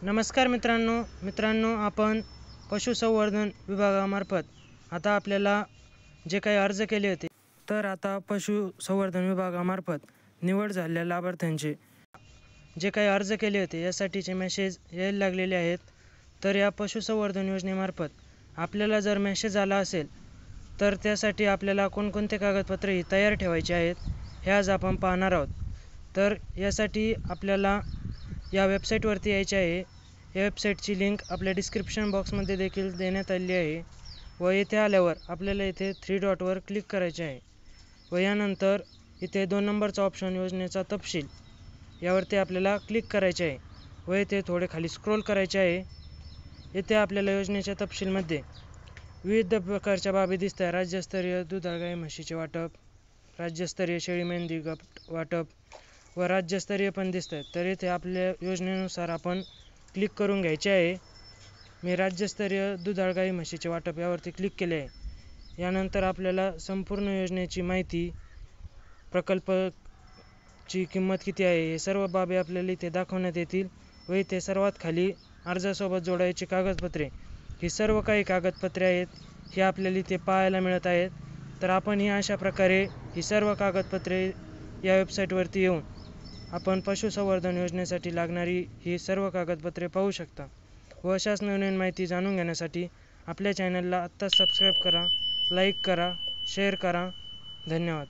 नमस्कार मित्रांनो आपण पशुसंवर्धन विभागामार्फत आता आपल्याला जे काही अर्ज केले होते तर आता पशुसंवर्धन विभागामार्फत निवड झालेल्या लाभार्थ्यांचे जे काही अर्ज केले होते यासाठीचे मेसेज यायला लागलेले आहेत। तर या पशुसंवर्धन योजनेमार्फत आपल्याला जर मेसेज आला असेल तर त्यासाठी आपल्याला कोणकोणते कागदपत्रे ही तयार ठेवायचे आहेत हे आज आपण पाहणार आहोत। तर यासाठी आपल्याला या वेबसाईटवरती यायचे आहे। या वेबसाईटची लिंक आपल्या डिस्क्रिप्शन बॉक्समध्ये देखील देण्यात आलेली आहे व येथे आल्यावर आपल्याला इथे 3 डॉटवर क्लिक करायचे आहे व यानंतर इथे 2 नंबरचा ऑप्शन योजनेचा तपशील यावरती आपल्याला क्लिक करायचे आहे व येथे थोडे खाली स्क्रोल करायचे आहे। येथे आपल्याला योजनेच्या तपशीलमध्ये विविध प्रकारच्या बाबी दिसत आहे। राज्यस्तरीय दुधाळ गाई म्हशीचे वाटप, राज्यस्तरीय शेळी मेंढी गट वाटप व राज्यस्तरीय पण दिसत आहेत। तर इथे आपल्या योजनेनुसार आपण क्लिक करून घ्यायचे आहे। मी राज्यस्तरीय दुधाळ गाई म्हशीचे वाटप यावरती क्लिक केले आहे। यानंतर आपल्याला संपूर्ण योजनेची माहिती, प्रकल्पाची किंमत किती आहे हे सर्व बाबी आपल्याला इथे दाखवण्यात येतील व इथे सर्वात खाली अर्जासोबत जोडायची कागदपत्रे ही सर्व काही कागदपत्रे आहेत ही आपल्याला इथे पाहायला मिळत आहेत। तर आपण ही अशा प्रकारे ही सर्व कागदपत्रे या वेबसाईटवरती येऊन आपण पशुसंवर्धन योजनेसाठी लागणारी ही सर्व कागदपत्रे पाहू शकता व अशाच नवीन माहिती जाणून घेण्यासाठी आपल्या चॅनलला आत्ताच सबस्क्राईब करा, लाईक करा, शेअर करा। धन्यवाद।